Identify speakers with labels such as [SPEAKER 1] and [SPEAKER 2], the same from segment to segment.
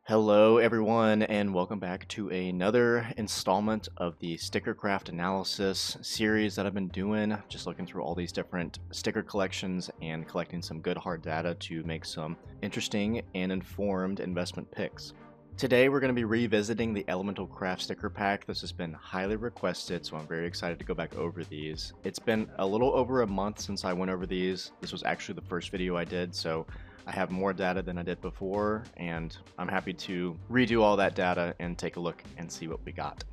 [SPEAKER 1] Hello, everyone, and welcome back to another installment of the sticker craft analysis series that I've been doing. Just looking through all these different sticker collections and collecting some good hard data to make some interesting and informed investment picks. Today, we're going to be revisiting the Elemental Craft sticker pack. This has been highly requested, so I'm very excited to go back over these. It's been a little over a month since I went over these. This was actually the first video I did, so I have more data than I did before, and I'm happy to redo all that data and take a look and see what we got.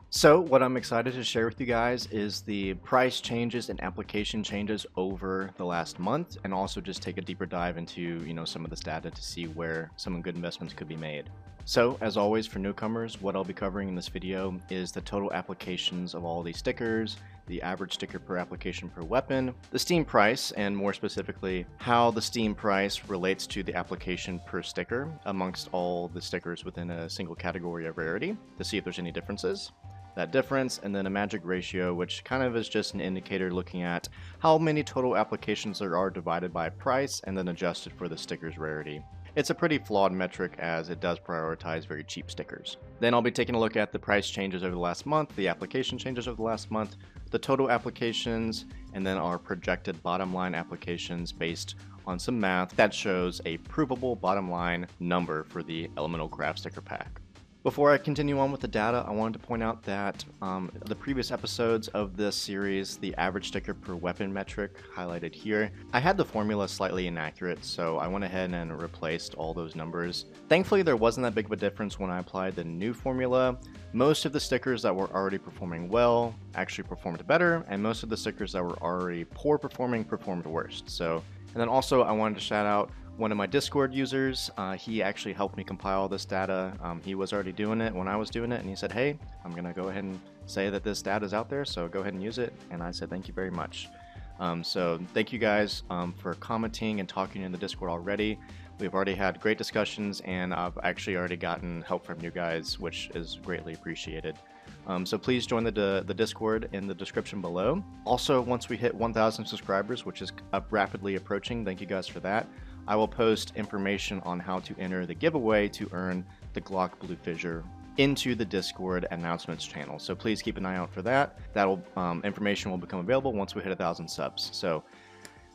[SPEAKER 1] So what I'm excited to share with you guys is the price changes and application changes over the last month, and also just take a deeper dive into, some of this data to see where some good investments could be made. So, as always, for newcomers, what I'll be covering in this video is the total applications of all these stickers, the average sticker per application per weapon, the Steam price, and more specifically, how the Steam price relates to the application per sticker amongst all the stickers within a single category of rarity, to see if there's any differences. That difference, and then a magic ratio, which kind of is just an indicator looking at how many total applications there are divided by price and then adjusted for the sticker's rarity. It's a pretty flawed metric as it does prioritize very cheap stickers. Then I'll be taking a look at the price changes over the last month, the application changes over the last month, the total applications, and then our projected bottom line applications based on some math that shows a provable bottom line number for the Elemental Craft sticker pack. Before I continue on with the data, I wanted to point out that the previous episodes of this series, the average sticker per weapon metric highlighted here, I had the formula slightly inaccurate, so I went ahead and replaced all those numbers. Thankfully, there wasn't that big of a difference when I applied the new formula. Most of the stickers that were already performing well actually performed better, and most of the stickers that were already poor performing performed worse. And then also I wanted to shout out one of my Discord users. He actually helped me compile this data. He was already doing it when I was doing it, and he said, hey, I'm going to go ahead and say that this data is out there, so go ahead and use it. And I said, thank you very much. So thank you guys for commenting and talking in the Discord already. We've already had great discussions, and I've actually already gotten help from you guys, which is greatly appreciated. So please join the Discord in the description below. Also, once we hit 1,000 subscribers, which is rapidly approaching, thank you guys for that, I will post information on how to enter the giveaway to earn the Glock Blue Fissure into the Discord announcements channel. So please keep an eye out for that. Information will become available once we hit 1,000 subs. So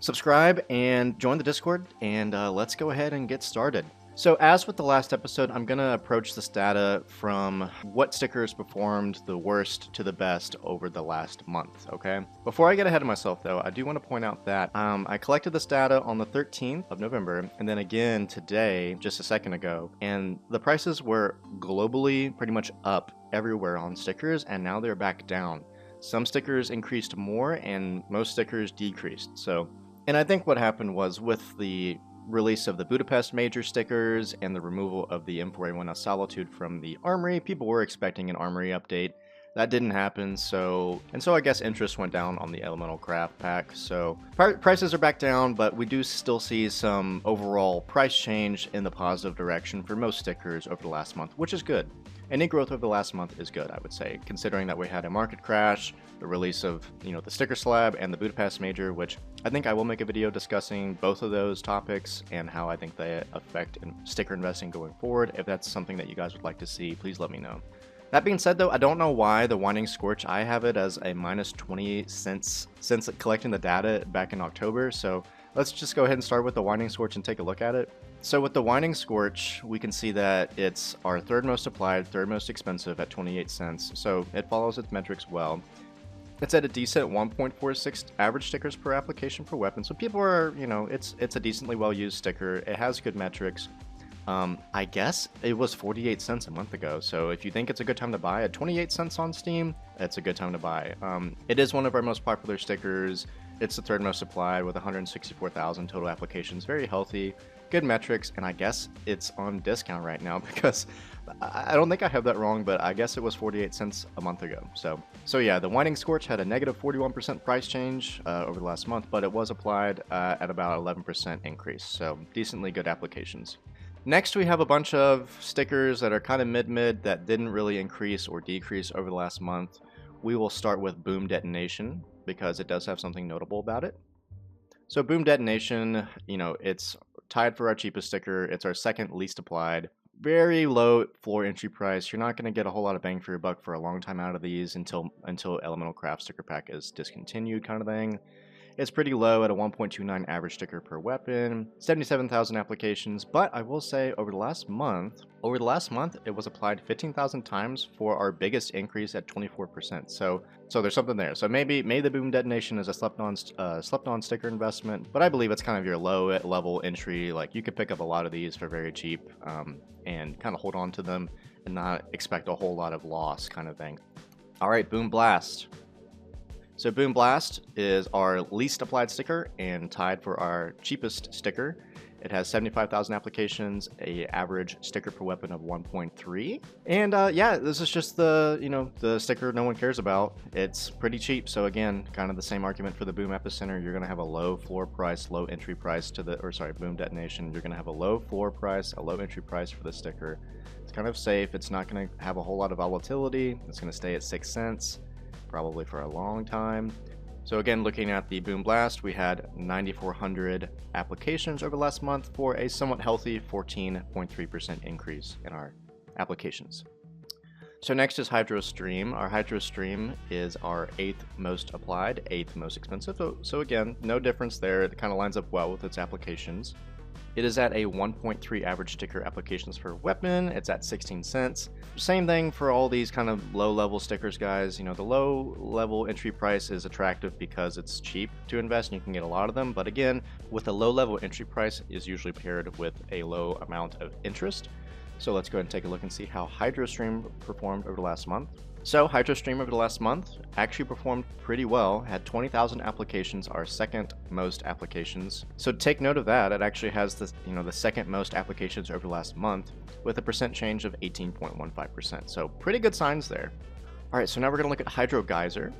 [SPEAKER 1] subscribe and join the Discord, and let's go ahead and get started. So as with the last episode, I'm going to approach this data from what stickers performed the worst to the best over the last month, okay? Before I get ahead of myself, though, I do want to point out that I collected this data on the 13th of November, and then again today, just a second ago, and the prices were globally pretty much up everywhere on stickers, and now they're back down. Some stickers increased more, and most stickers decreased. And I think what happened was with the release of the Budapest Major stickers and the removal of the M4A1 Solitude from the Armory, people were expecting an Armory update. That didn't happen, so I guess interest went down on the Elemental Craft pack. So prices are back down, but we do still see some overall price change in the positive direction for most stickers over the last month, which is good. Any growth over the last month is good, I would say, considering that we had a market crash, the release of, the sticker slab and the Budapest Major, which I think I will make a video discussing both of those topics and how I think they affect sticker investing going forward. If that's something that you guys would like to see, please let me know. That being said, though, I don't know why the Winding Scorch, I have it as a minus 28 cents since collecting the data back in October. So let's just go ahead and start with the Winding Scorch and take a look at it. So with the Winding Scorch, we can see that it's our third most applied, third most expensive at 28 cents. So it follows its metrics well. It's at a decent 1.46 average stickers per application per weapon. So people are, it's a decently well-used sticker. It has good metrics. I guess it was 48 cents a month ago. So if you think it's a good time to buy at 28 cents on Steam, it's a good time to buy. It is one of our most popular stickers. It's the third most supplied with 164,000 total applications. Very healthy, good metrics, and I guess it's on discount right now because I don't think I have that wrong, but I guess it was 48 cents a month ago. So yeah, the Winding Scorch had a negative 41% price change over the last month, but it was applied at about 11% increase. So decently good applications. Next, we have a bunch of stickers that are kind of mid that didn't really increase or decrease over the last month. We will start with Boom Detonation because it does have something notable about it. So Boom Detonation, it's tied for our cheapest sticker. It's our second least applied. very low floor entry price. You're not going to get a whole lot of bang for your buck for a long time out of these until Elemental Craft sticker pack is discontinued, kind of thing. It's pretty low at a 1.29 average sticker per weapon, 77,000 applications, but I will say over the last month, it was applied 15,000 times for our biggest increase at 24%. So there's something there. So maybe the boom detonation is a slept on sticker investment, but I believe it's kind of your low level entry. Like, you could pick up a lot of these for very cheap and kind of hold on to them and not expect a whole lot of loss, kind of thing. All right, Boom Blast. So Boom Blast is our least applied sticker and tied for our cheapest sticker. It has 75,000 applications, a average sticker per weapon of 1.3. And yeah, this is just the sticker no one cares about. It's pretty cheap. So again, kind of the same argument for the Boom Epicenter. You're going to have a low floor price, low entry price to Boom Detonation. You're going to have a low floor price, a low entry price for the sticker. It's kind of safe. It's not going to have a whole lot of volatility. It's going to stay at 6 cents. Probably for a long time. So again, looking at the Boom Blast, we had 9,400 applications over the last month for a somewhat healthy 14.3% increase in our applications. So next is Hydro Stream. Our Hydro Stream is our 8th most applied, 8th most expensive. So again, no difference there. It kind of lines up well with its applications. It is at a 1.3 average sticker applications per weapon. It's at 16 cents. Same thing for all these kind of low-level stickers, guys. You know, the low-level entry price is attractive because it's cheap to invest and you can get a lot of them. But again, with a low-level entry price is usually paired with a low amount of interest. So let's go ahead and take a look and see how Hydro Stream performed over the last month. So Hydro Stream over the last month actually performed pretty well, had 20,000 applications, our second most applications. So take note of that. It actually has the second most applications over the last month with a percent change of 18.15%. So pretty good signs there. All right, so now we're gonna look at Hydro Geyser.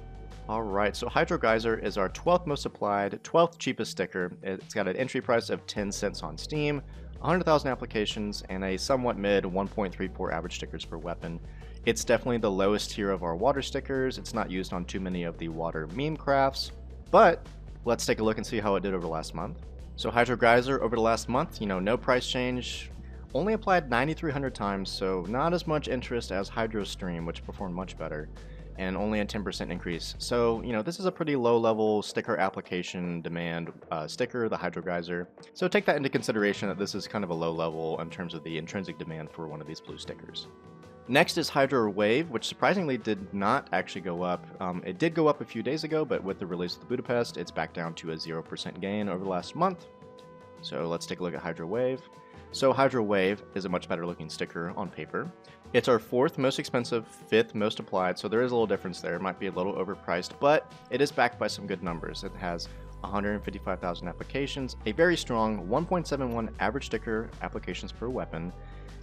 [SPEAKER 1] All right, so Hydro Geyser is our 12th most applied, 12th cheapest sticker. It's got an entry price of 10 cents on Steam, 100,000 applications, and a somewhat mid 1.34 average stickers per weapon. It's definitely the lowest tier of our water stickers. It's not used on too many of the water meme crafts, but let's take a look and see how it did over the last month. So Hydro Geyser over the last month, no price change, only applied 9,300 times, so not as much interest as Hydro Stream, which performed much better, and only a 10% increase. So, this is a pretty low level sticker application demand sticker, the Hydro Geyser. So take that into consideration that this is kind of a low level in terms of the intrinsic demand for one of these blue stickers. Next is Hydro Wave, which surprisingly did not actually go up. It did go up a few days ago, but with the release of the Budapest, it's back down to a 0% gain over the last month. So let's take a look at Hydro Wave. So Hydro Wave is a much better looking sticker on paper. It's our 4th most expensive, 5th most applied, so there is a little difference there. It might be a little overpriced, but it is backed by some good numbers. It has 155,000 applications, a very strong 1.71 average sticker applications per weapon.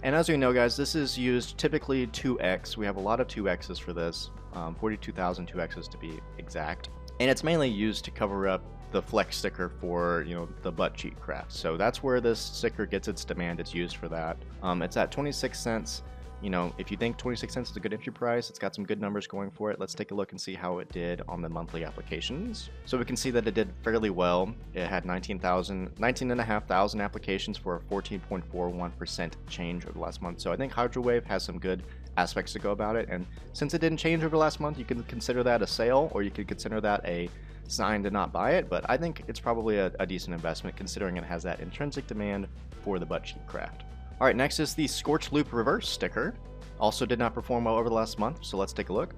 [SPEAKER 1] And as we know, guys, this is used typically 2x. We have a lot of 2x's for this, 42,000 2x's to be exact. And it's mainly used to cover up the flex sticker for, the butt cheek craft. So that's where this sticker gets its demand. It's used for that. It's at 26 cents. If you think 26 cents is a good entry price, it's got some good numbers going for it. Let's take a look and see how it did on the monthly applications. So we can see that it did fairly well. It had 19,500 applications for a 14.41% change over the last month. So I think Hydro Wave has some good aspects to go about it. And since it didn't change over the last month, you can consider that a sale, or you could consider that a sign to not buy it. But I think it's probably a decent investment considering it has that intrinsic demand for the butt cheek craft. All right, next is the Scorch Loop Reverse sticker. Also did not perform well over the last month, so let's take a look.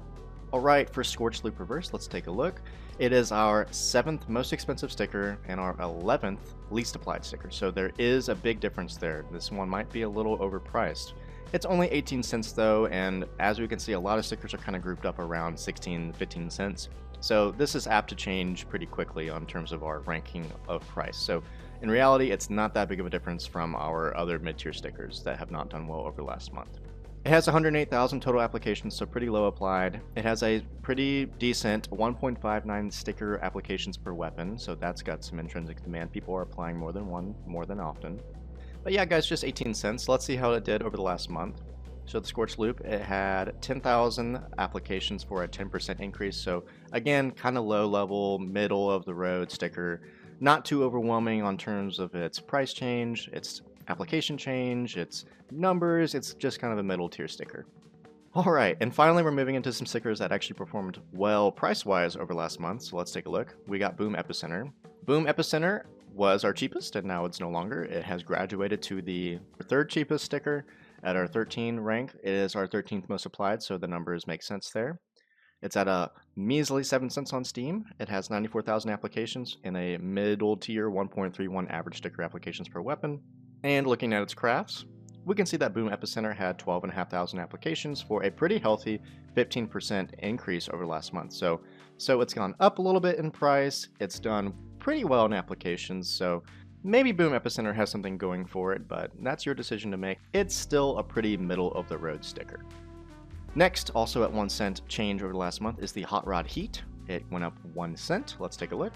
[SPEAKER 1] All right, for Scorch Loop Reverse, let's take a look. It is our 7th most expensive sticker and our 11th least applied sticker, so there is a big difference there. This one might be a little overpriced. It's only 18 cents though, and as we can see, a lot of stickers are kind of grouped up around 16, 15 cents. So this is apt to change pretty quickly on terms of our ranking of price. So in reality, it's not that big of a difference from our other mid-tier stickers that have not done well over the last month. It has 108,000 total applications, so pretty low applied. It has a pretty decent 1.59 sticker applications per weapon, so that's got some intrinsic demand. People are applying more than one, more than often. But yeah, guys, just 18 cents. Let's see how it did over the last month. So the Scorch Loop, it had 10,000 applications for a 10% increase. So again, kind of low level, middle of the road sticker. Not too overwhelming on terms of its price change. It's application change, it's numbers, it's just kind of a middle tier sticker. Alright, and finally we're moving into some stickers that actually performed well price-wise over last month, so let's take a look. We got Boom Epicenter. Boom Epicenter was our cheapest, and now it's no longer. It has graduated to the third cheapest sticker at our 13 rank. It is our 13th most applied, so the numbers make sense there. It's at a measly 7 cents on Steam. It has 94,000 applications and a middle tier 1.31 average sticker applications per weapon. And looking at its crafts, we can see that Boom Epicenter had 12,500 applications for a pretty healthy 15% increase over last month. So it's gone up a little bit in price. It's done pretty well in applications, so maybe Boom Epicenter has something going for it, but that's your decision to make. It's still a pretty middle of the road sticker. Next, also at 1 cent change over the last month, is the Hot Rod Heat. It went up 1 cent. Let's take a look.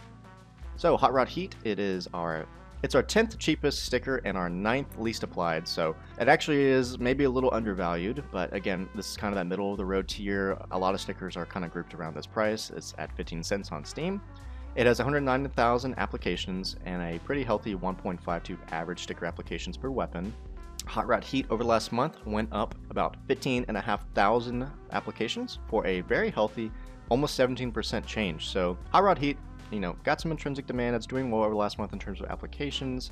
[SPEAKER 1] So Hot Rod Heat, it's our 10th cheapest sticker and our 9th least applied, so it actually is maybe a little undervalued, but again, this is kind of that middle of the road tier. A lot of stickers are kind of grouped around this price. It's at 15 cents on Steam. It has 109,000 applications and a pretty healthy 1.52 average sticker applications per weapon. Hot Rod Heat over the last month went up about 15,500 applications for a very healthy almost 17% change. So Hot Rod Heat, got some intrinsic demand. It's doing well over the last month in terms of applications.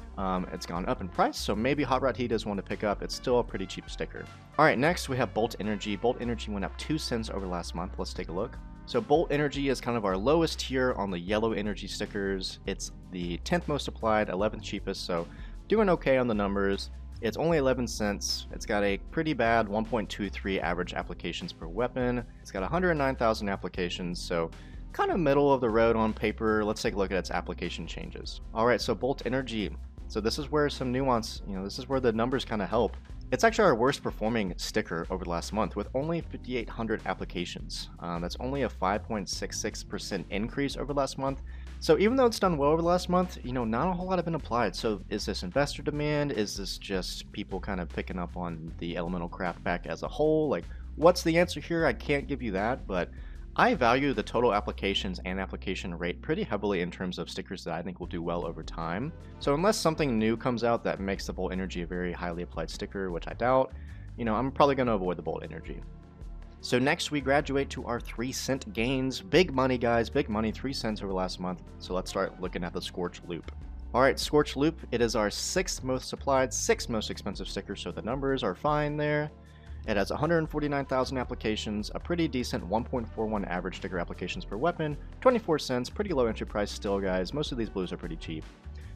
[SPEAKER 1] It's gone up in price, so maybe Hot Rod Heat is one to pick up. It's still a pretty cheap sticker. All right, next we have Bolt Energy. Bolt Energy went up 2 cents over the last month. Let's take a look. So Bolt Energy is kind of our lowest tier on the yellow energy stickers. It's the 10th most applied, 11th cheapest, so doing okay on the numbers. It's only 11 cents. It's got a pretty bad 1.23 average applications per weapon. It's got 109,000 applications, so kind of middle of the road on paper. Let's take a look at its application changes. All right, so Bolt Energy. So this is where some nuance, this is where the numbers kind of help. It's actually our worst performing sticker over the last month with only 5,800 applications. That's only a 5.66% increase over last month. So even though it's done well over the last month, not a whole lot have been applied. So is this investor demand? Is this just people kind of picking up on the elemental craft pack as a whole? Like, what's the answer here? I can't give you that, but I value the total applications and application rate pretty heavily in terms of stickers that I think will do well over time. So unless something new comes out that makes the Bolt Energy a very highly applied sticker, which I doubt, I'm probably going to avoid the Bolt Energy. So next we graduate to our 3 cent gains. Big money, guys, big money, 3 cents over last month. So let's start looking at the Scorch Loop. All right, Scorch Loop, it is our 6th most supplied, 6th most expensive sticker, so the numbers are fine there. It has 149,000 applications, a pretty decent 1.41 average sticker applications per weapon, 24 cents, pretty low entry price still, guys. Most of these blues are pretty cheap.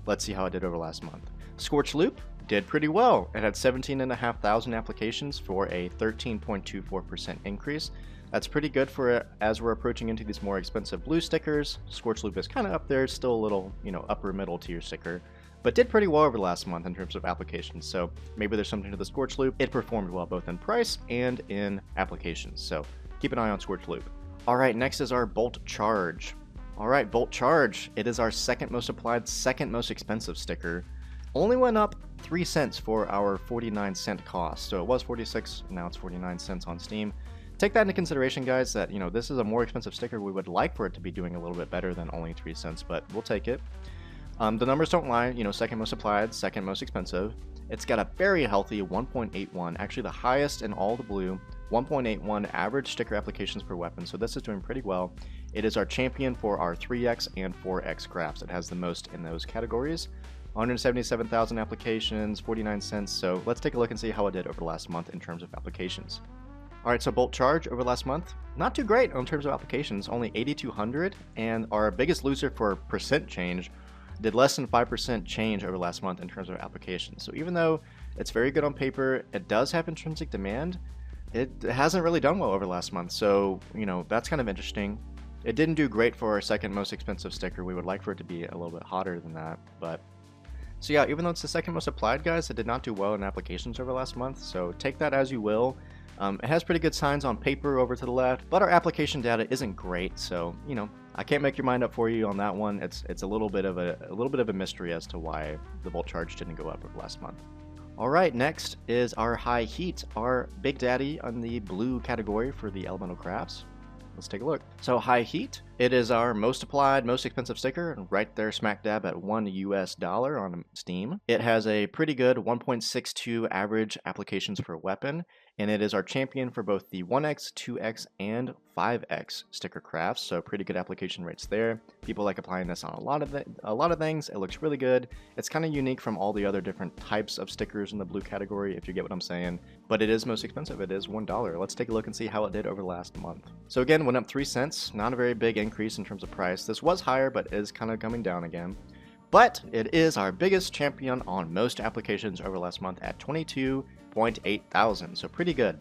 [SPEAKER 1] Let's see how it did over last month. Scorch Loop did pretty well. It had 17,500 applications for a 13.24% increase. That's pretty good for as we're approaching into these more expensive blue stickers. Scorch Loop is kind of up there, still a little, upper middle tier sticker, but did pretty well over the last month in terms of applications. So maybe there's something to the Scorch Loop. It performed well both in price and in applications. So keep an eye on Scorch Loop. All right, next is our Bolt Charge. All right, Bolt Charge. It is our 2nd most applied, 2nd most expensive sticker. Only went up 3 cents for our 49 cent cost. So it was 46, now it's 49 cents on Steam. Take that into consideration, guys, that, this is a more expensive sticker. We would like for it to be doing a little bit better than only 3 cents, but we'll take it. The numbers don't lie, 2nd most applied, 2nd most expensive. It's got a very healthy 1.81, actually the highest in all the blue, 1.81 average sticker applications per weapon, so this is doing pretty well. It is our champion for our 3x and 4x crafts. It has the most in those categories. 177,000 applications, 49 cents, so let's take a look and see how it did over the last month in terms of applications. Alright, so Bolt Charge over last month, not too great in terms of applications, only 8,200, and our biggest loser for percent change did less than 5% change over last month in terms of applications. So even though it's very good on paper, it does have intrinsic demand, it hasn't really done well over last month. So, that's kind of interesting. It didn't do great for our 2nd most expensive sticker. We would like for it to be a little bit hotter than that. But so yeah, even though it's the 2nd most applied, guys, it did not do well in applications over last month. So take that as you will. It has pretty good signs on paper over to the left, but our application data isn't great, so I can't make your mind up for you on that one. It's a little bit of a mystery as to why the Bolt Charge didn't go up over last month. All right, next is our High Heat, our big daddy on the blue category for the elemental crafts. Let's take a look. So High Heat, it is our most applied, most expensive sticker, right there smack dab at $1 US on Steam. It has a pretty good 1.62 average applications per weapon, and it is our champion for both the 1x, 2x, and 5x sticker crafts, so pretty good application rates there. People like applying this on a lot of things. It looks really good. It's kind of unique from all the other different types of stickers in the blue category, if you get what I'm saying, but it is most expensive. It is $1. Let's take a look and see how it did over the last month. So again, went up 3 cents, not a very big increase in terms of price. This was higher, but is kind of coming down again. But it is our biggest champion on most applications over last month at 22.8 thousand, so pretty good.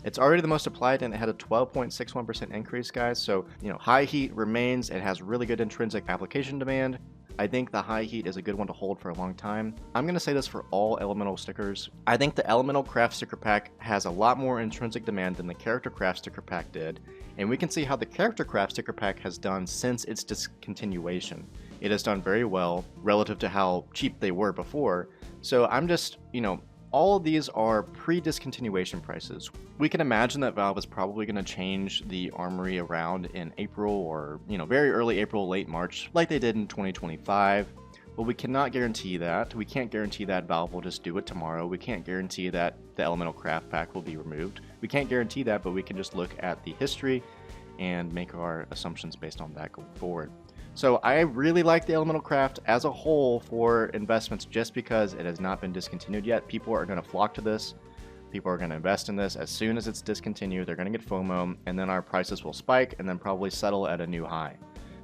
[SPEAKER 1] It's already the most applied, and it had a 12.61% increase, guys. So, High Heat remains. It has really good intrinsic application demand. I think the High Heat is a good one to hold for a long time. I'm going to say this for all elemental stickers. I think the Elemental Craft sticker pack has a lot more intrinsic demand than the Character Craft sticker pack did, and we can see how the Character Craft sticker pack has done since its discontinuation. It has done very well relative to how cheap they were before. So I'm just, all of these are pre-discontinuation prices. We can imagine that Valve is probably going to change the armory around in April or, very early April, late March, like they did in 2025. But we cannot guarantee that. We can't guarantee that Valve will just do it tomorrow. We can't guarantee that the Elemental Craft pack will be removed. We can't guarantee that, but we can just look at the history and make our assumptions based on that going forward. So I really like the Elemental Craft as a whole for investments just because it has not been discontinued yet. People are going to flock to this. People are going to invest in this. As soon as it's discontinued, they're going to get FOMO, and then our prices will spike and then probably settle at a new high.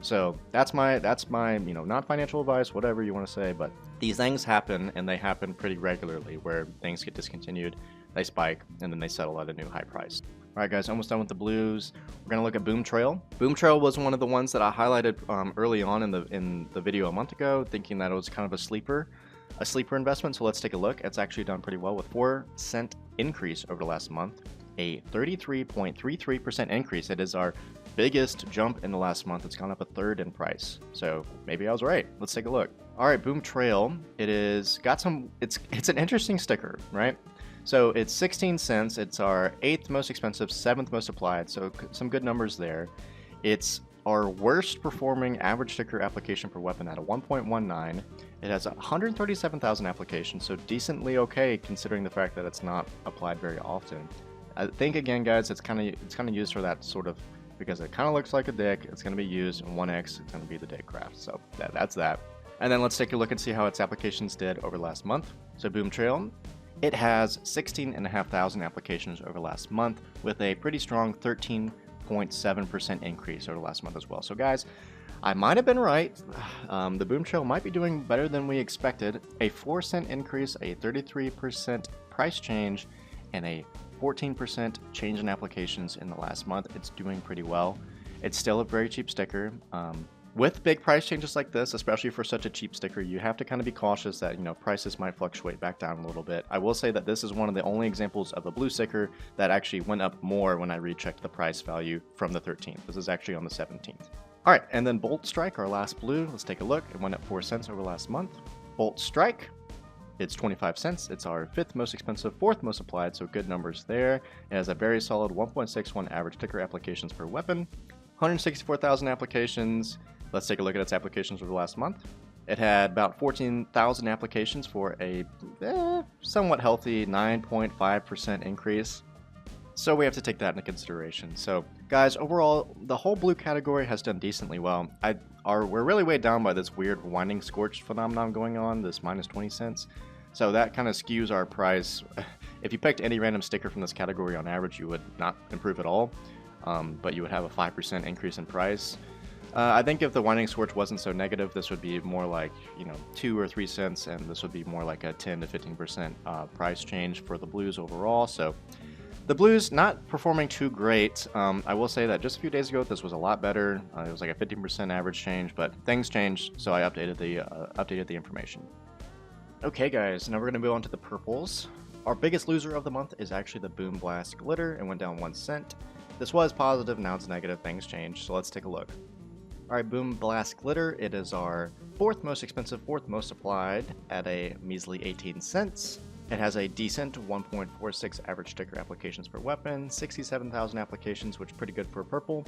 [SPEAKER 1] So that's my non-financial advice, whatever you want to say, but these things happen, and they happen pretty regularly where things get discontinued, they spike, and then they settle at a new high price. Alright guys, almost done with the blues. We're going to look at Boom Trail. Boom Trail was one of the ones that I highlighted early on in the video a month ago, thinking that it was kind of a sleeper investment. So let's take a look. It's actually done pretty well with 4-cent increase over the last month, a 33.33% increase. It is our biggest jump in the last month. It's gone up a third in price. So maybe I was right. Let's take a look. Alright, Boom Trail. It's an interesting sticker, right? So it's 16 cents. It's our 8th most expensive, 7th most applied. So some good numbers there. It's our worst performing average sticker application per weapon at a 1.19. It has 137,000 applications, so decently okay considering the fact that it's not applied very often. I think again, guys, it's kind of used for that sort of, because it kind of looks like a dick. It's going to be used in 1x. It's going to be the dick craft. So that's that. And then let's take a look and see how its applications did over last month. So Boom Trail. It has 16,500 applications over last month with a pretty strong 13.7% increase over last month as well. So guys, I might have been right. The Boom Trail might be doing better than we expected. A 4-cent increase, a 33% price change, and a 14% change in applications in the last month. It's doing pretty well. It's still a very cheap sticker. With big price changes like this, especially for such a cheap sticker, you have to kind of be cautious that, prices might fluctuate back down a little bit. I will say that this is one of the only examples of a blue sticker that actually went up more when I rechecked the price value from the 13th. This is actually on the 17th. All right, and then Bolt Strike, our last blue. Let's take a look. It went up 4 cents over last month. Bolt Strike, it's 25 cents. It's our 5th most expensive, 4th most applied, so good numbers there. It has a very solid 1.61 average sticker applications per weapon, 164,000 applications. Let's take a look at its applications over the last month. It had about 14,000 applications for a somewhat healthy 9.5% increase. So we have to take that into consideration. So guys, overall, the whole blue category has done decently well. We're really weighed down by this weird winding scorch phenomenon going on, this minus 20 cents. So that kind of skews our price. If you picked any random sticker from this category on average, you would not improve at all, but you would have a 5% increase in price. I think if the winding scorch wasn't so negative, this would be more like, 2 or 3 cents, and this would be more like a 10 to 15% price change for the blues overall. So the blues not performing too great. I will say that just a few days ago, this was a lot better. It was like a 15% average change, but things changed, so I updated the information. Okay, guys, now we're gonna move on to the purples. Our biggest loser of the month is actually the Boom Blast Glitter. It went down 1 cent. This was positive, now it's negative. Things changed, so let's take a look. Alright, Boom Blast Glitter, it is our 4th most expensive, 4th most applied at a measly 18 cents. It has a decent 1.46 average sticker applications per weapon, 67,000 applications, which is pretty good for purple.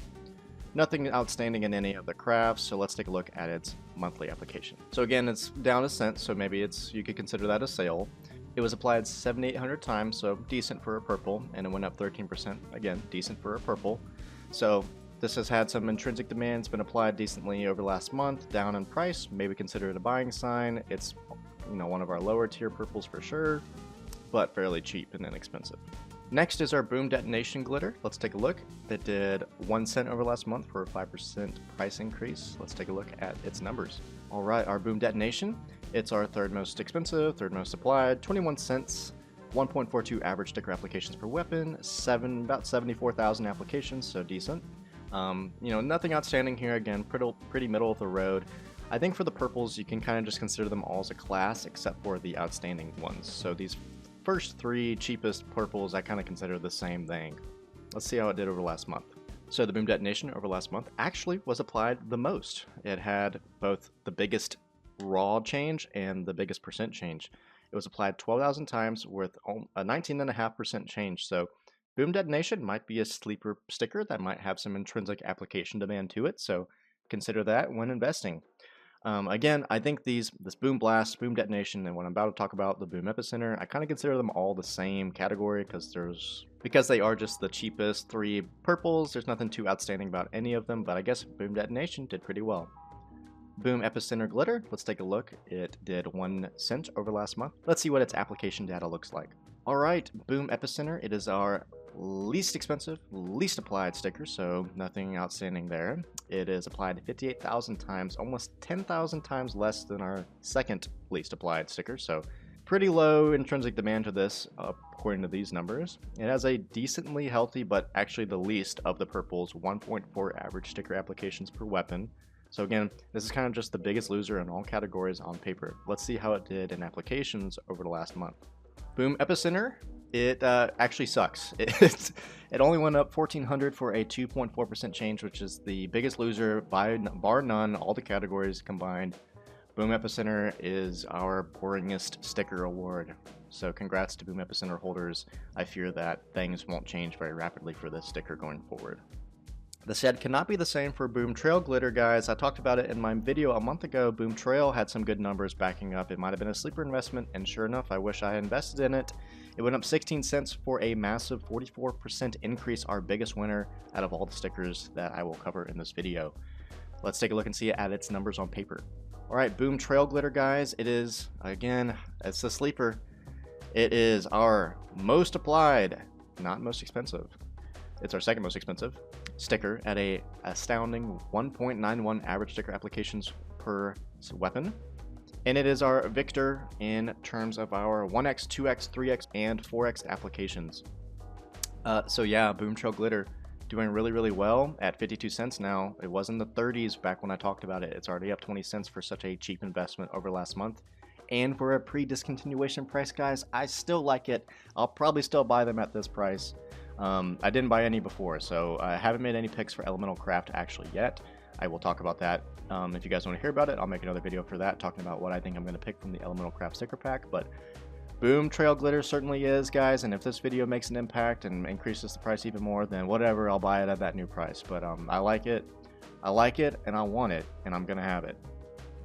[SPEAKER 1] Nothing outstanding in any of the crafts, so let's take a look at its monthly application. So again, it's down a cent, so maybe you could consider that a sale. It was applied 7,800 times, so decent for a purple, and it went up 13%. Again, decent for a purple. So this has had some intrinsic demand. It's been applied decently over the last month, down in price. Maybe consider it a buying sign. It's, one of our lower tier purples for sure, but fairly cheap and inexpensive. Next is our Boom Detonation Glitter. Let's take a look. It did 1 cent over last month for a 5% price increase. Let's take a look at its numbers. All right, our Boom Detonation. It's our third most expensive, third most applied, 21 cents, 1.42 average sticker applications per weapon, about 74,000 applications, so decent. Nothing outstanding here. Again, pretty middle of the road. I think for the purples, you can kind of just consider them all as a class, except for the outstanding ones. So these first 3 cheapest purples, I kind of consider the same thing. Let's see how it did over last month. So the Boom Detonation over last month actually was applied the most. It had both the biggest raw change and the biggest percent change. It was applied 12,000 times with a 19.5% change. So Boom Detonation might be a sleeper sticker that might have some intrinsic application demand to it. So consider that when investing. Again, I think this Boom Blast, Boom Detonation, and what I'm about to talk about, the Boom Epicenter, I kind of consider them all the same category because they are just the cheapest 3 purples. There's nothing too outstanding about any of them, but I guess Boom Detonation did pretty well. Boom Epicenter Glitter, let's take a look. It did 1 cent over last month. Let's see what its application data looks like. All right, Boom Epicenter, it is our least expensive, least applied sticker, so nothing outstanding there. It is applied 58,000 times, almost 10,000 times less than our second least applied sticker, so pretty low intrinsic demand to this, according to these numbers. It has a decently healthy, but actually the least of the purples, 1.4 average sticker applications per weapon. So again, this is kind of just the biggest loser in all categories on paper. Let's see how it did in applications over the last month. Boom Epicenter, it actually sucks. It only went up 1,400 for a 2.4% change, which is the biggest loser bar none, all the categories combined. Boom Epicenter is our boringest sticker award. So congrats to Boom Epicenter holders. I fear that things won't change very rapidly for this sticker going forward. The said cannot be the same for Boom Trail Glitter, guys. I talked about it in my video a month ago. Boom Trail had some good numbers backing up. It might have been a sleeper investment, and sure enough, I wish I had invested in it. It went up 16 cents for a massive 44% increase, our biggest winner out of all the stickers that I will cover in this video. Let's take a look and see it at its numbers on paper. All right, Boom Trail Glitter, guys. It is, again, it's a sleeper. It is our most applied, not most expensive. It's our second most expensive sticker at a astounding 1.91 average sticker applications per weapon. And it is our victor in terms of our 1x, 2x, 3x, and 4x applications. So yeah, Boom Trail Glitter doing really, really well at 52 cents now. It was in the 30s back when I talked about it. It's already up 20 cents for such a cheap investment over last month. And for a pre-discontinuation price, guys, I still like it. I'll probably still buy them at this price. I didn't buy any before, so I haven't made any picks for Elemental Craft actually yet. I will talk about that. If you guys want to hear about it, I'll make another video for that, talking about what I think I'm going to pick from the Elemental Craft sticker pack. But Boom Trail Glitter certainly is, guys, and if this video makes an impact and increases the price even more, then whatever, I'll buy it at that new price. But I like it, and I want it, and I'm going to have it.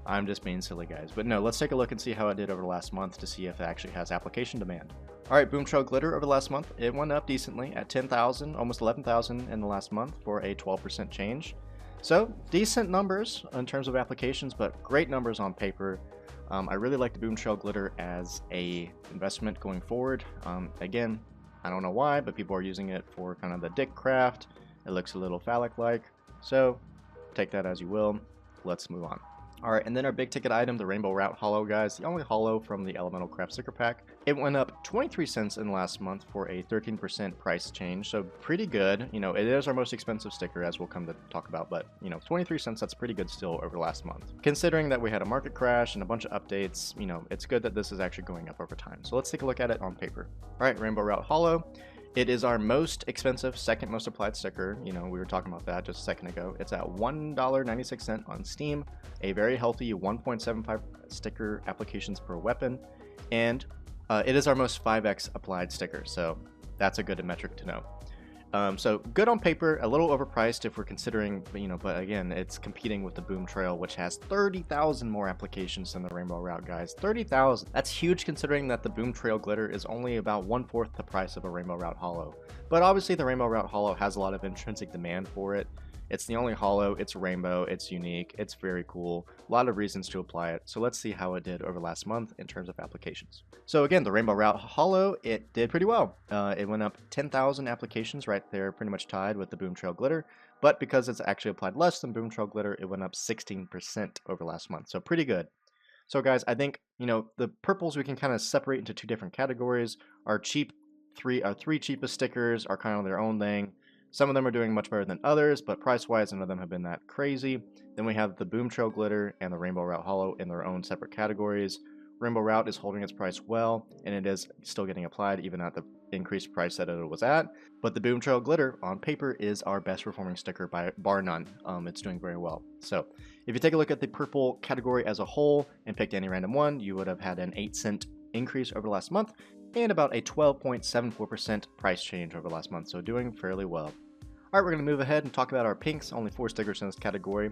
[SPEAKER 1] I'm just being silly, guys. But no, let's take a look and see how it did over the last month to see if it actually has application demand. Alright, Boom Trail Glitter over the last month, it went up decently at 10,000, almost 11,000 in the last month for a 12% change. So, decent numbers in terms of applications, but great numbers on paper. I really like the Boom Trail Glitter as a investment going forward. Again, I don't know why, but people are using it for kind of the dick craft. It looks a little phallic-like, so take that as you will. Let's move on. Alright, and then our big ticket item, the Rainbow Route Holo, guys. The only holo from the Elemental Craft sticker pack. It went up 23 cents in the last month for a 13% price change, so pretty good. You know, it is our most expensive sticker, as we'll come to talk about, but, 23 cents, that's pretty good still over the last month. Considering that we had a market crash and a bunch of updates, it's good that this is actually going up over time. So let's take a look at it on paper. Alright, Rainbow Route Holo. It is our most expensive, second most applied sticker. We were talking about that just a second ago. It's at $1.96 on Steam, a very healthy 1.75 sticker applications per weapon, and it is our most 5x applied sticker, so that's a good metric to know. So good on paper, a little overpriced if we're considering, but again, it's competing with the Boom Trail, which has 30,000 more applications than the Rainbow Route, guys. 30,000. That's huge considering that the Boom Trail glitter is only about 1/4 the price of a Rainbow Route Holo. But obviously the Rainbow Route Holo has a lot of intrinsic demand for it. It's the only holo, it's rainbow, it's unique, it's very cool, a lot of reasons to apply it. So let's see how it did over last month in terms of applications. So again, the Rainbow Route Holo, it did pretty well. It went up 10,000 applications right there, pretty much tied with the Boom Trail Glitter. But because it's actually applied less than Boom Trail Glitter, it went up 16% over last month. So pretty good. So guys, I think, the purples we can kind of separate into two different categories. Our three cheapest stickers are kind of their own thing. Some of them are doing much better than others, but price-wise, none of them have been that crazy. Then we have the Boom Trail Glitter and the Rainbow Route Holo in their own separate categories. Rainbow Route is holding its price well, and it is still getting applied even at the increased price that it was at. But the Boom Trail Glitter on paper is our best performing sticker by bar none. It's doing very well. So if you take a look at the purple category as a whole and picked any random one, you would have had an 8-cent increase over last month and about a 12.74% price change over last month. So doing fairly well. Alright, we're going to move ahead and talk about our pinks. Only 4 stickers in this category.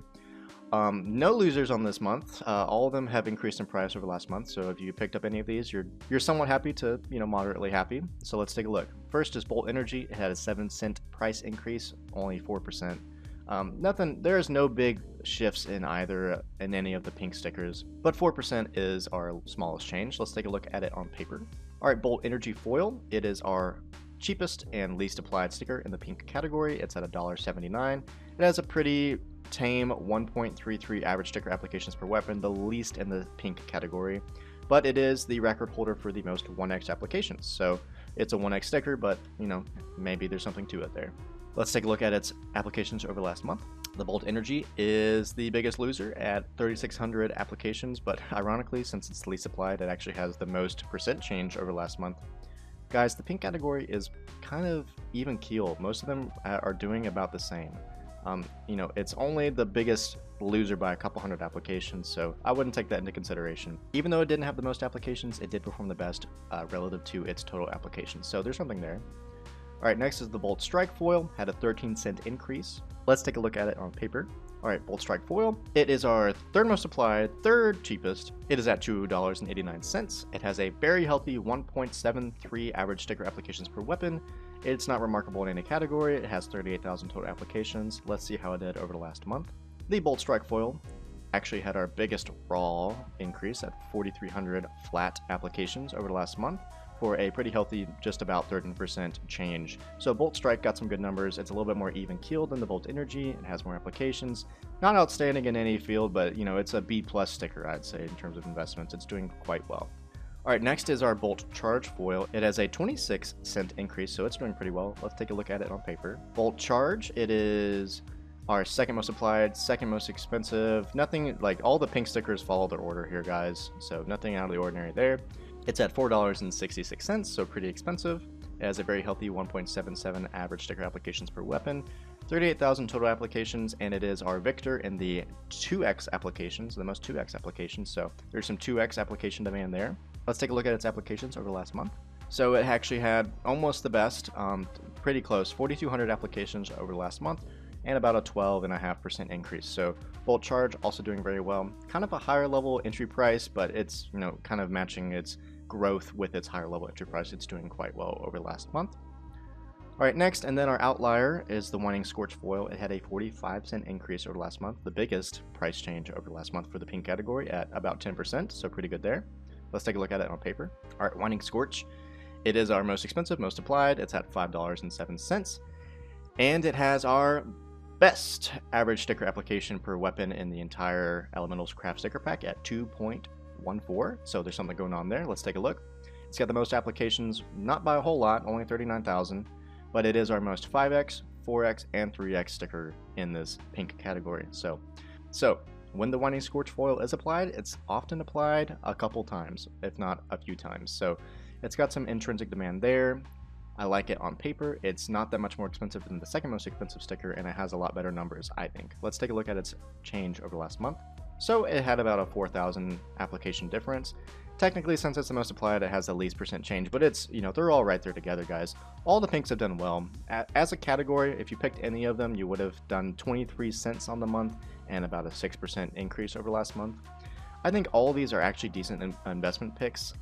[SPEAKER 1] No losers on this month. All of them have increased in price over last month. So if you picked up any of these, you're somewhat happy to, moderately happy. So let's take a look. First is Bolt Energy. It had a 7-cent price increase, only 4%. There's no big shifts in any of the pink stickers, but 4% is our smallest change. Let's take a look at it on paper. Alright, Bolt Energy Foil. It is our cheapest and least applied sticker in the pink category. It's at $1.79. It has a pretty tame 1.33 average sticker applications per weapon, the least in the pink category, but it is the record holder for the most 1x applications. So it's a 1x sticker, but maybe there's something to it there. Let's take a look at its applications over last month. The Bolt Energy is the biggest loser at 3,600 applications, but ironically, since it's the least applied, it actually has the most percent change over last month. Guys, the pink category is kind of even keeled. Most of them are doing about the same. It's only the biggest loser by a couple hundred applications, so I wouldn't take that into consideration. Even though it didn't have the most applications, it did perform the best relative to its total applications, so there's something there. Alright, next is the Bolt Strike Foil, had a 13-cent increase. Let's take a look at it on paper. Alright, Bolt Strike Foil. It is our third most applied, third cheapest. It is at $2.89. It has a very healthy 1.73 average sticker applications per weapon. It's not remarkable in any category. It has 38,000 total applications. Let's see how it did over the last month. The Bolt Strike Foil actually had our biggest raw increase at 4,300 flat applications over the last month, for a pretty healthy, just about 13% change. So Bolt Strike got some good numbers. It's a little bit more even keeled than the Bolt Energy. It has more applications. Not outstanding in any field, but it's a B+ sticker, I'd say, in terms of investments. It's doing quite well. Alright, next is our Bolt Charge Foil. It has a 26-cent increase, so it's doing pretty well. Let's take a look at it on paper. Bolt Charge, it is our second most applied, second most expensive. Nothing, like all the pink stickers follow their order here, guys. So nothing out of the ordinary there. It's at $4.66, so pretty expensive. It has a very healthy 1.77 average sticker applications per weapon, 38,000 total applications, and it is our victor in the 2x applications, the most 2x applications, so there's some 2x application demand there. Let's take a look at its applications over the last month. So it actually had almost the best, pretty close, 4,200 applications over the last month, and about a 12.5% increase. So Bolt Charge also doing very well. Kind of a higher level entry price, but it's kind of matching its growth with its higher level entry price. It's doing quite well over the last month. Alright, next, and then our outlier is the Whining Scorch Foil. It had a 45-cent increase over last month, the biggest price change over last month for the pink category at about 10%, so pretty good there. Let's take a look at it on paper. Alright, Whining Scorch. It is our most expensive, most applied. It's at $5.07. And it has our best average sticker application per weapon in the entire Elementals Craft sticker pack at 2.14. So there's something going on there. Let's take a look. It's got the most applications, not by a whole lot, only 39,000, but it is our most 5x, 4x, and 3x sticker in this pink category. So when the Whining Scorch Foil is applied, it's often applied a couple times, if not a few times. So it's got some intrinsic demand there. I like it on paper. It's not that much more expensive than the second most expensive sticker, and it has a lot better numbers, I think. Let's take a look at its change over the last month. So it had about a 4,000 application difference. Technically, since it's the most applied, it has the least percent change, but it's, they're all right there together, guys. All the pinks have done well. As a category, if you picked any of them, you would have done 23 cents on the month and about a 6% increase over last month. I think all of these are actually decent investment picks.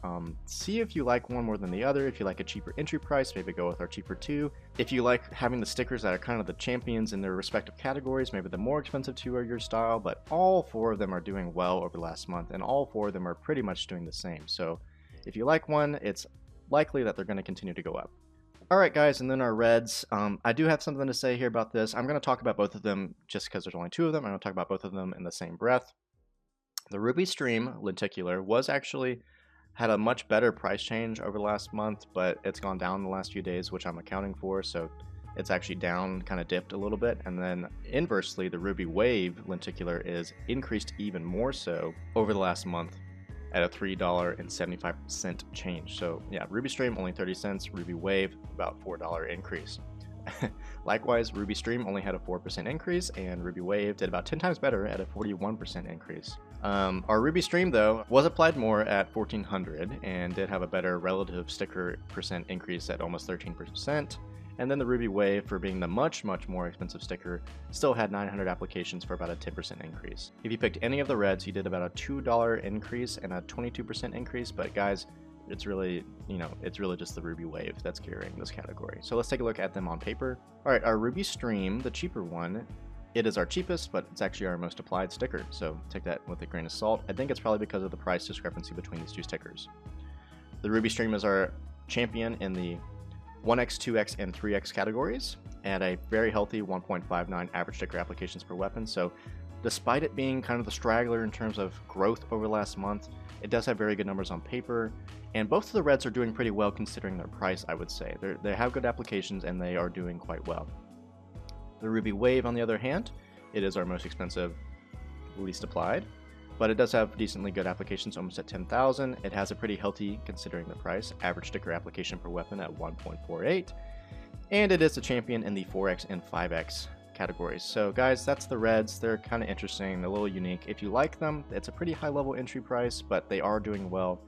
[SPEAKER 1] See if you like one more than the other. If you like a cheaper entry price, maybe go with our cheaper two. If you like having the stickers that are kind of the champions in their respective categories, maybe the more expensive two are your style, but all four of them are doing well over the last month, and all four of them are pretty much doing the same. So if you like one, it's likely that they're going to continue to go up. Alright guys, and then our reds. I do have something to say here about this. I'm going to talk about both of them just because there's only two of them. I'm going to talk about both of them in the same breath. The Ruby Stream lenticular had a much better price change over the last month, but it's gone down the last few days, which I'm accounting for, so it's actually down, kind of dipped a little bit. And then inversely, the Ruby Wave lenticular is increased even more so over the last month at a $3.75 change. So yeah, Ruby Stream only 30 cents, Ruby Wave about $4 increase. Likewise, Ruby Stream only had a 4% increase, and Ruby Wave did about 10 times better at a 41% increase. Our Ruby Stream, though, was applied more at 1400 and did have a better relative sticker percent increase at almost 13%. And then the Ruby Wave, for being the much more expensive sticker, still had 900 applications for about a 10% increase. If you picked any of the reds, you did about a $2 increase and a 22% increase, but guys, it's really just the Ruby Wave that's carrying this category. So let's take a look at them on paper. All right, our Ruby Stream, the cheaper one, it is our cheapest, but it's actually our most applied sticker. So take that with a grain of salt. I think it's probably because of the price discrepancy between these two stickers. The Ruby Stream is our champion in the 1x, 2x, and 3x categories at a very healthy 1.59 average sticker applications per weapon. So despite it being kind of the straggler in terms of growth over the last month, it does have very good numbers on paper, and both of the reds are doing pretty well considering their price, I would say. They have good applications, and they are doing quite well. The Ruby Wave, on the other hand, it is our most expensive, least applied, but it does have decently good applications, almost at 10,000. It has a pretty healthy, considering the price, average sticker application per weapon at 1.48, and it is the champion in the 4x and 5x categories. So guys, that's the reds. They're kind of interesting, a little unique. If you like them, it's a pretty high level entry price, but they are doing well.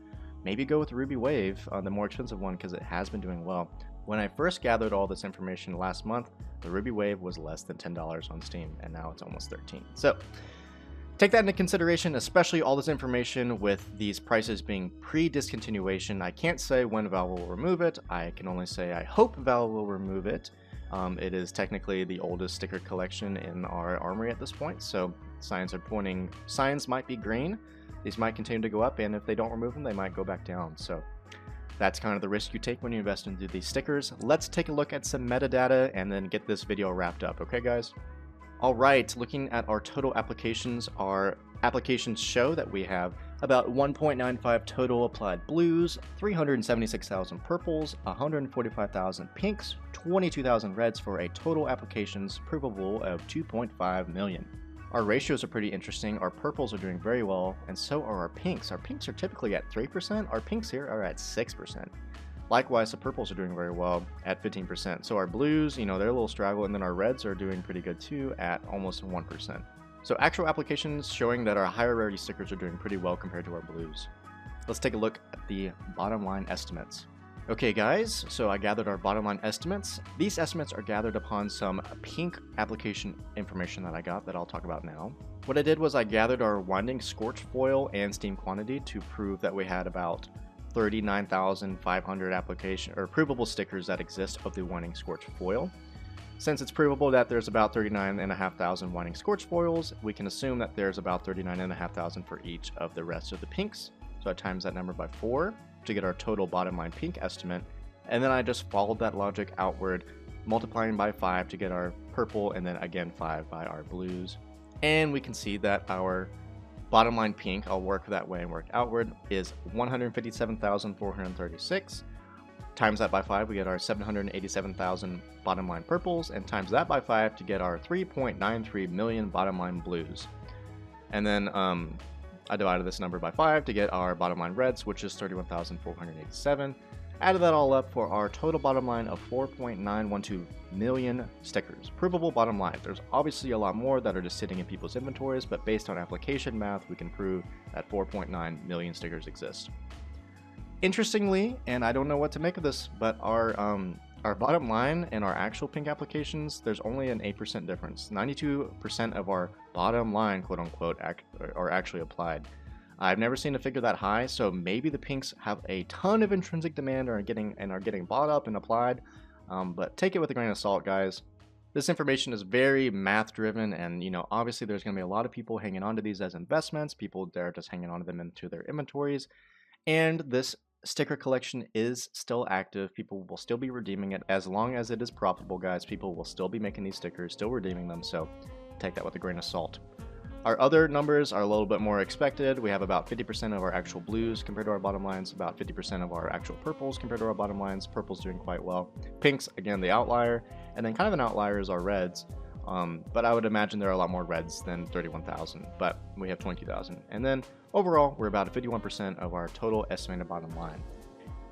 [SPEAKER 1] Maybe go with the Ruby Wave, the more expensive one, because it has been doing well. When I first gathered all this information last month, the Ruby Wave was less than $10 on Steam, and now it's almost 13. So take that into consideration, especially all this information with these prices being pre-discontinuation. I can't say when Valve will remove it. I can only say I hope Valve will remove it. It is technically the oldest sticker collection in our armory at this point, so signs might be green. These might continue to go up, and if they don't remove them, they might go back down. So that's kind of the risk you take when you invest into these stickers. Let's take a look at some metadata and then get this video wrapped up, okay guys? Alright, looking at our total applications, our applications show that we have about 1.95 total applied blues, 376,000 purples, 145,000 pinks, 22,000 reds for a total applications provable of 2.5 million. Our ratios are pretty interesting. Our purples are doing very well, and so are our pinks. Our pinks are typically at 3%. Our pinks here are at 6%. Likewise, the purples are doing very well at 15%. So our blues, they're a little straggle, and then our reds are doing pretty good too at almost 1%. So actual applications showing that our higher rarity stickers are doing pretty well compared to our blues. Let's take a look at the bottom line estimates. Okay guys, so I gathered our bottom line estimates. These estimates are gathered upon some pink application information that I got that I'll talk about now. What I did was I gathered our winding scorch foil and steam quantity to prove that we had about 39,500 application or provable stickers that exist of the winding scorch foil. Since it's provable that there's about 39,500 winding scorch foils, we can assume that there's about 39,500 for each of the rest of the pinks. So I times that number by 4 to get our total bottom line pink estimate, and then I just followed that logic outward, multiplying by 5 to get our purple, and then again 5 by our blues. And we can see that our bottom line pink, I'll work that way and work outward, is 157,436. Times that by 5, we get our 787,000 bottom line purples, and times that by 5 to get our 3.93 million bottom line blues. And then I divided this number by 5 to get our bottom line reds, which is 31,487. Added that all up for our total bottom line of 4.912 million stickers. Provable bottom line. There's obviously a lot more that are just sitting in people's inventories, but based on application math, we can prove that 4.9 million stickers exist. Interestingly, and I don't know what to make of this, but our bottom line and our actual pink applications, there's only an 8% difference. 92% of our bottom line, quote unquote, are actually applied. I've never seen a figure that high, so maybe the pinks have a ton of intrinsic demand and are getting bought up and applied. But take it with a grain of salt, guys. This information is very math driven, and obviously there's going to be a lot of people hanging on to these as investments. People they're just hanging on to them into their inventories, and this sticker collection is still active. People will still be redeeming it as long as it is profitable, guys. People will still be making these stickers, still redeeming them. So take that with a grain of salt. Our other numbers are a little bit more expected. We have about 50% of our actual blues compared to our bottom lines, about 50% of our actual purples compared to our bottom lines. Purple's doing quite well. Pinks, again, the outlier, and then kind of an outlier is our reds. But I would imagine there are a lot more reds than 31,000, but we have 22,000. And then overall, we're about 51% of our total estimated bottom line.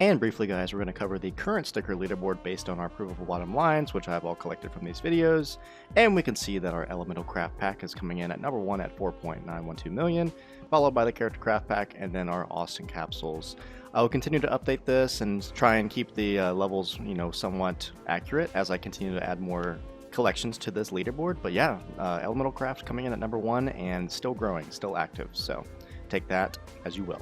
[SPEAKER 1] And briefly, guys, we're going to cover the current sticker leaderboard based on our provable bottom lines, which I've all collected from these videos. And we can see that our Elemental Craft Pack is coming in at number 1 at 4.912 million, followed by the Character Craft Pack, and then our Austin Capsules. I will continue to update this and try and keep the levels, somewhat accurate as I continue to add more collections to this leaderboard. But yeah, Elemental Craft coming in at number 1 and still growing, still active. So take that as you will.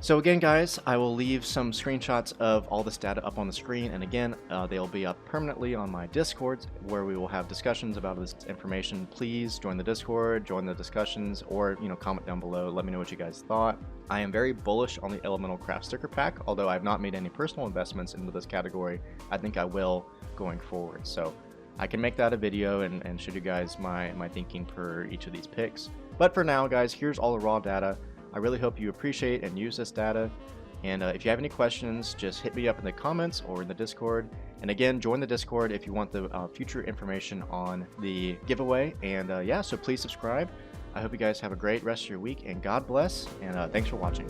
[SPEAKER 1] So again, guys, I will leave some screenshots of all this data up on the screen, and again, they'll be up permanently on my Discord, where we will have discussions about this information. Please join the Discord, join the discussions, or comment down below. Let me know what you guys thought. I am very bullish on the Elemental Craft Sticker Pack, although I've not made any personal investments into this category. I think I will going forward. So I can make that a video and show you guys my thinking per each of these picks. But for now, guys, here's all the raw data. I really hope you appreciate and use this data. And if you have any questions, just hit me up in the comments or in the Discord. And again, join the Discord if you want the future information on the giveaway. And yeah, so please subscribe. I hope you guys have a great rest of your week, and God bless. And thanks for watching.